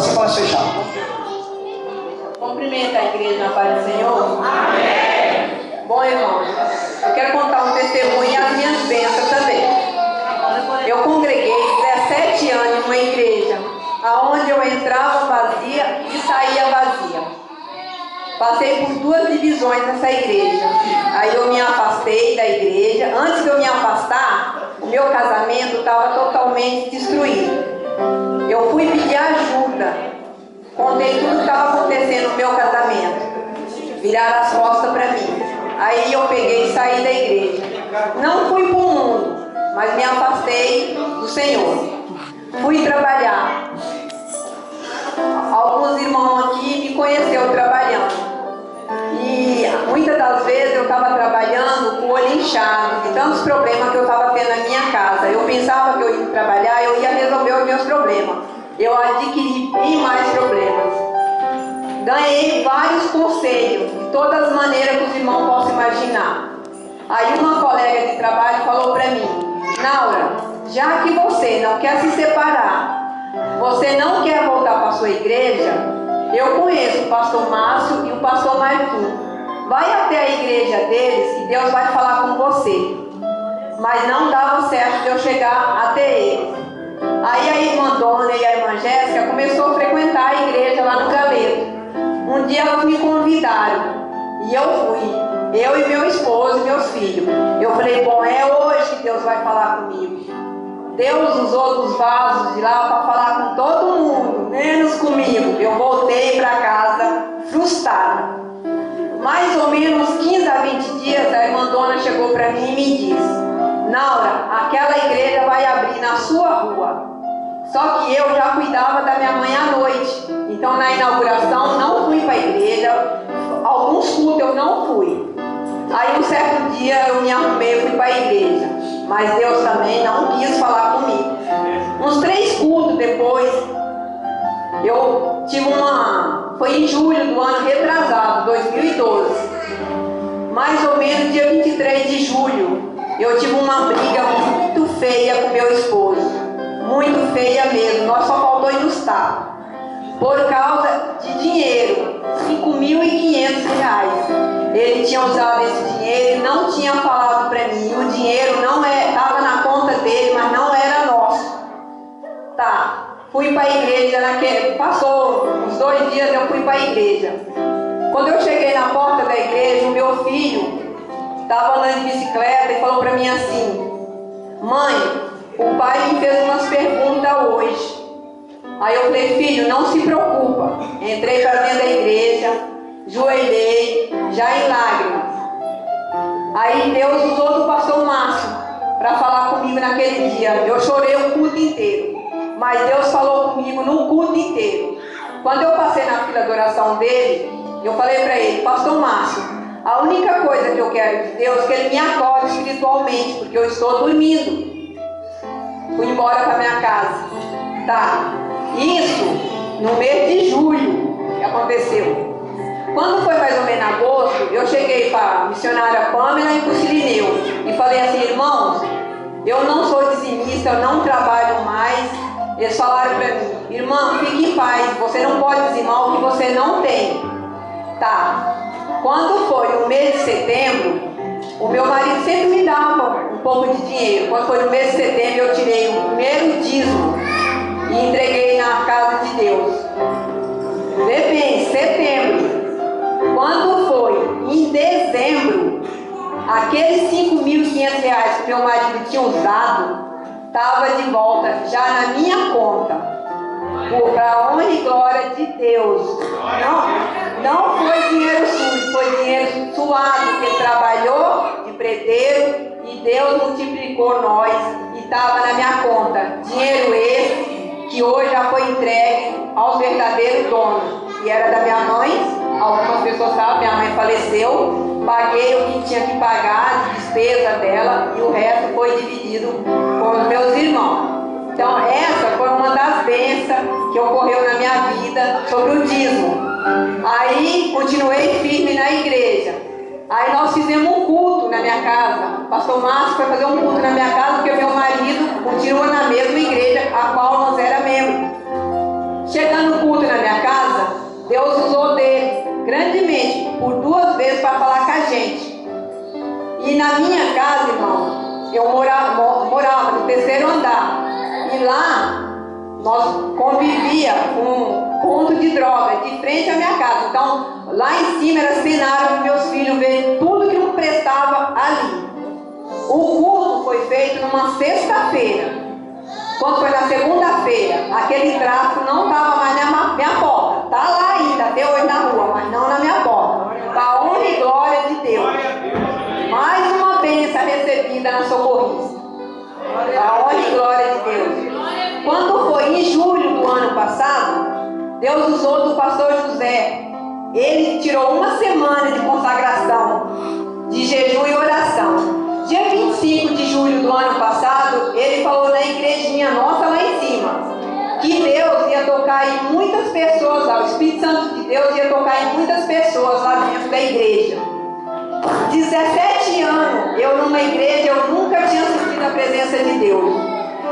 Você pode fechar. Cumprimenta a igreja na paz do Senhor. Amém. Bom, irmãos, eu quero contar um testemunho e as minhas bênçãos também. Eu congreguei 17 anos em uma igreja, aonde eu entrava vazia e saía vazia. Passei por 2 divisões nessa igreja. Aí eu me afastei da igreja. Antes de eu me afastar, o meu casamento estava totalmente destruído. Eu fui pedir ajuda. Contei tudo que estava acontecendo no meu casamento. Viraram as costas para mim. Aí eu peguei e saí da igreja. Não fui para o mundo, mas me afastei do Senhor. Fui trabalhar. Alguns irmãos aqui me conheceram trabalhando. E muitas das vezes eu estava trabalhando com o olho inchado, de tantos problemas que eu estava tendo na minha casa. Eu pensava que eu ia trabalhar, eu ia resolver os meus problemas. Eu adquiri bem mais problemas. Ganhei vários conselhos, de todas as maneiras que os irmãos possam imaginar. Aí uma colega de trabalho falou para mim: Naura, já que você não quer se separar, você não quer voltar para a sua igreja, eu conheço o pastor Márcio e o pastor Marquinhos. Vai até a igreja deles que Deus vai falar com você. Mas não dava certo de eu chegar até eles. Aí a irmã Dona e a irmã Jéssica começou a frequentar a igreja lá no Galeto. Um dia elas me convidaram e eu fui. Eu e meu esposo e meus filhos. Eu falei: bom, é hoje que Deus vai falar comigo. Deus usou dos vasos de lá para falar com todo mundo, menos comigo. Eu voltei para casa frustrada. Mais ou menos 15 a 20 dias, a irmã Dona chegou para mim e me disse: Naura, aquela igreja vai abrir na sua rua. Só que eu já cuidava da minha mãe à noite. Então na inauguração não fui para a igreja. Alguns cultos eu não fui. Aí um certo dia eu me arrumei e fui para a igreja. Mas Deus também não quis falar comigo. Uns 3 cultos depois, eu tive foi em julho do ano retrasado, 2012. Mais ou menos dia 23 de julho, eu tive uma briga muito feia com meu esposo. Muito feia mesmo, nós só faltou ir nos tapas. Por causa de dinheiro, R$5.500. Ele tinha usado esse dinheiro e não tinha falado para mim. O dinheiro não estava na conta dele, mas não era nosso. Tá, fui para a igreja, passou uns 2 dias, eu fui para a igreja. Quando eu cheguei na porta da igreja, o meu filho estava andando de bicicleta e falou para mim assim: mãe, o pai me fez umas perguntas hoje. Aí eu falei: filho, não se preocupa. Entrei para dentro da igreja, joelhei, já em lágrimas. Aí Deus usou do pastor Márcio para falar comigo naquele dia. Eu chorei o culto inteiro, mas Deus falou comigo no culto inteiro. Quando eu passei na fila de oração dele, eu falei para ele: pastor Márcio, a única coisa que eu quero de Deus é que ele me acorde espiritualmente, porque eu estou dormindo. Fui embora para minha casa. Tá, isso no mês de julho que aconteceu. Quando foi mais ou menos agosto, eu cheguei para a missionária Pamela e para o Cirineu e falei assim: irmãos, eu não sou dizimista, eu não trabalho mais. Eles falaram para mim: irmã, fique em paz, você não pode dizimar o que você não tem. Tá, quando foi no mês de setembro, o meu marido sempre me dava um pouco de dinheiro. Quando foi no mês de setembro, eu tirei o primeiro dízimo e entreguei na casa de Deus. Vê bem, setembro. Quando foi em dezembro, aqueles R$5.500 que meu marido tinha usado, estava de volta já na minha conta. Para a honra e glória de Deus. Não foi dinheiro sujo, foi dinheiro suado que ele trabalhou de preteiro e Deus multiplicou nós e estava na minha conta. Dinheiro esse que hoje já foi entregue aos verdadeiros donos, que era da minha mãe. Algumas pessoas sabem, minha mãe faleceu, paguei o que tinha que pagar, a despesa dela, e o resto foi dividido com os meus irmãos. Então essa foi uma das bênçãos que ocorreu na minha vida sobre o dízimo. Aí continuei firme na igreja. Aí nós fizemos um culto na minha casa. O pastor Márcio foi fazer um culto na minha casa, porque meu marido continua na mesma igreja a qual nós era membro. chegando o culto na minha casa, Deus usou dele grandemente, por 2 vezes, para falar com a gente. E na minha casa, irmão, eu morava no 3º andar. E lá, nós convivia com um ponto de droga, de frente à minha casa. Então, lá em cima era cenário para meus filhos verem tudo que não prestava ali. O culto foi feito numa sexta-feira. Quando foi na segunda-feira, aquele tráfico não estava mais na minha porta. Está lá ainda, até hoje na rua, mas não na minha porta. Para honra e glória de Deus. Mais uma bênção recebida na socorrista. Para honra e glória de Deus. Quando foi em julho do ano passado, Deus usou do pastor José. Ele tirou uma semana de consagração, de jejum e oração. Dia 25 de julho do ano passado, ele falou na igrejinha nossa lá em cima, que Deus ia tocar em muitas pessoas lá, o Espírito Santo de Deus ia tocar em muitas pessoas lá dentro da igreja. 17 anos, eu numa igreja, eu nunca tinha sentido a presença de Deus.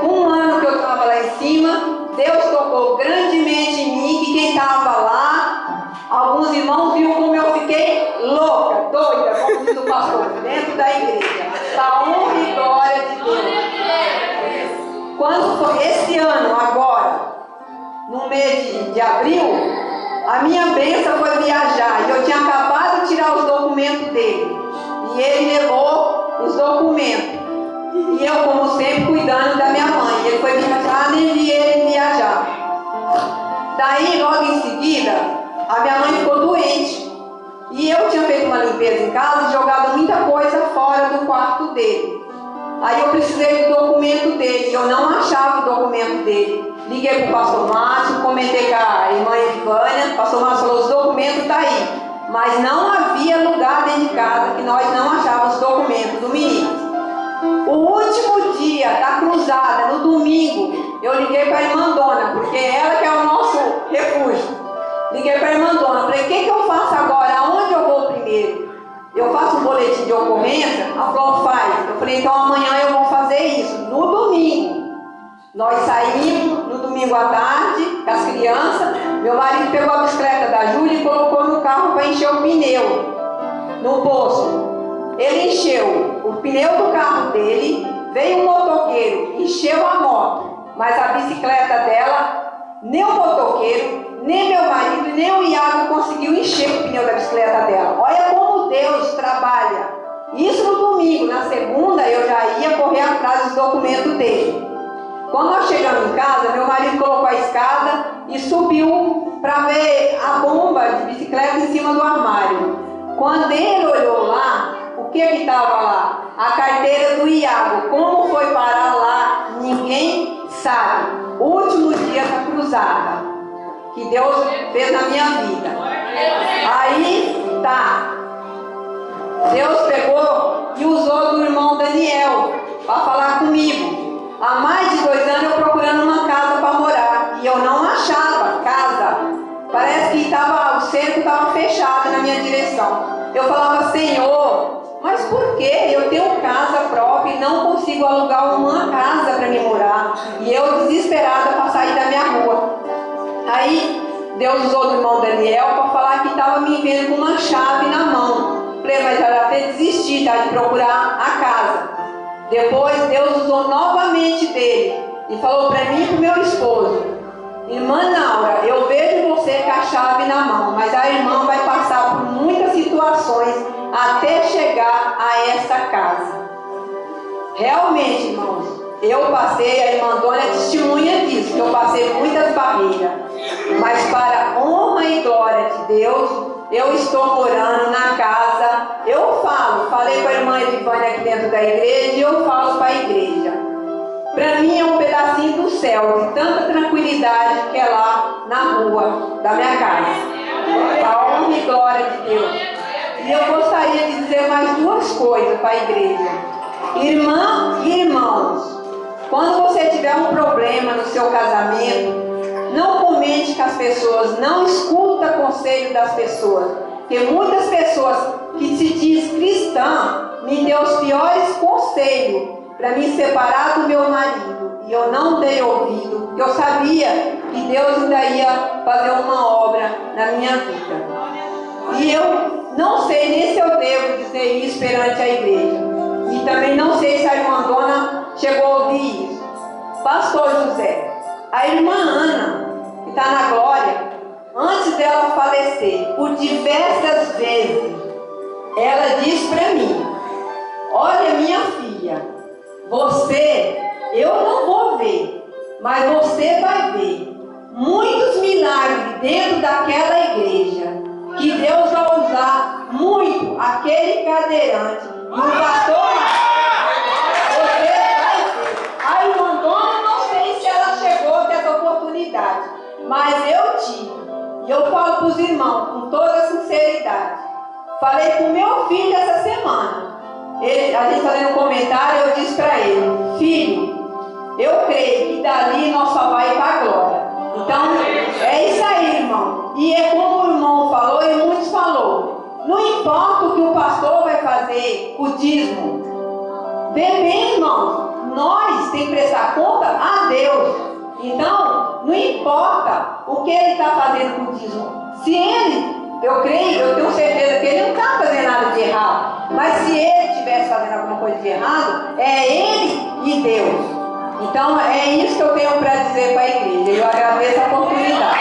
1 ano que eu estava lá em cima, Deus tocou grandemente em mim, que quem estava lá, alguns irmãos viram como eu fiquei louca, doida, como diz o pastor, dentro da igreja. Da honra e glória de Deus. Quando foi esse ano, agora, no mês de abril, a minha bênção foi viajar. E eu tinha acabado de tirar os documentos dele. E ele levou os documentos. E eu, como sempre, cuidando da minha mãe. Ele foi viajar, nem vi ele viajar. Daí, logo em seguida, a minha mãe ficou doente. E eu tinha feito uma limpeza em casa e jogado muita coisa fora do quarto dele. Aí eu precisei do documento dele. Eu não achava o documento dele. Liguei para o pastor Márcio, comentei com a irmã Evânia. O pastor Márcio falou, os documentos estão aí. Mas não havia lugar dentro de casa que nós não achávamos os documentos do menino. O último dia da cruzada, no domingo, eu liguei para a irmã Dona, porque ela que é o nosso refúgio. Liguei para a irmã Dona, falei, o que eu faço agora? Aonde eu vou primeiro? Eu faço um boletim de ocorrência? Ela falou, faz. Eu falei, então amanhã eu vou fazer isso, no domingo. Nós saímos no domingo à tarde, com as crianças. Meu marido pegou a bicicleta da Júlia e colocou no carro para encher o pneu, no posto. Ele encheu o pneu do carro dele, veio um motoqueiro, encheu a moto. Mas a bicicleta dela, nem o motoqueiro, nem meu marido, nem o Iago conseguiu encher o pneu da bicicleta dela. Olha como Deus trabalha. Isso no domingo. Na segunda eu já ia correr atrás dos documentos dele. Quando nós chegamos em casa, meu marido colocou a escada e subiu para ver a bomba de bicicleta em cima do armário. Quando ele olhou lá, o que estava lá? A carteira do Iago. Como foi parar lá? Ninguém sabe. O último dia da cruzada que Deus fez na minha vida. Aí tá. Deus pegou e usou do irmão Daniel para falar comigo. Há mais de 2 anos eu procurando uma casa para morar. E eu não achava casa. Parece que o cerco estava fechado na minha direção. Eu falava, Senhor, mas por que eu tenho casa própria e não consigo alugar uma casa para me morar? E eu desesperada para sair da minha rua. Aí Deus usou do irmão Daniel para falar que estava me vendo com uma chave na mão. Falei, mas ela até desistir, tá, de procurar a casa. Depois Deus usou novamente dele e falou para mim e para o meu esposo, irmã Naura, eu vejo você com a chave na mão, mas a irmã vai passar por muitas situações até chegar a essa casa. Realmente, irmãos, eu passei, a irmã Dona é testemunha disso, que eu passei muitas barreiras, mas para a honra e glória de Deus, eu estou morando na casa. Eu falei com a irmã Edivânia aqui dentro da igreja e eu falo para a igreja. Para mim é um pedacinho do céu, de tanta tranquilidade que é lá na rua da minha casa. A honra e glória de Deus. E eu gostaria de dizer mais 2 coisas para a igreja. Irmã e irmãos, quando você tiver um problema no seu casamento, não comente com as pessoas, não escuta conselho das pessoas. Porque muitas pessoas que se diz cristã me deu os piores conselhos para me separar do meu marido. E eu não dei ouvido. Eu sabia que Deus ainda ia fazer uma obra na minha vida. E eu não sei nem se eu devo dizer isso perante a igreja. E também não sei se a irmã Dona chegou a ouvir isso. Pastor José, a irmã Ana, que está na glória, antes dela falecer, por diversas vezes, ela disse para mim: olha, minha filha, você, eu não vou ver, mas você vai ver muitos milagres dentro daquela igreja, que Deus vai usar muito aquele cadeirante e o pastor. Você vai ver. A irmã Dona, não sei se ela chegou a ter essa oportunidade, mas eu tive. E eu falo para os irmãos com toda sinceridade. Falei com o meu filho essa semana. A gente fazendo um comentário, eu disse para ele: filho, eu creio que dali nós só vai para a glória. Então, é isso aí, irmão. E é como o irmão falou e muitos falou. Não importa o que o pastor vai fazer, o dízimo. Vê bem, irmão, nós temos que prestar conta a Deus. Então, não importa o que ele está fazendo com o dízimo. Se ele, eu creio, eu tenho certeza que ele não está fazendo nada de errado. Mas se ele estivesse fazendo alguma coisa de errado, é ele e Deus. Então, é isso que eu tenho para dizer para a igreja. Eu agradeço a oportunidade.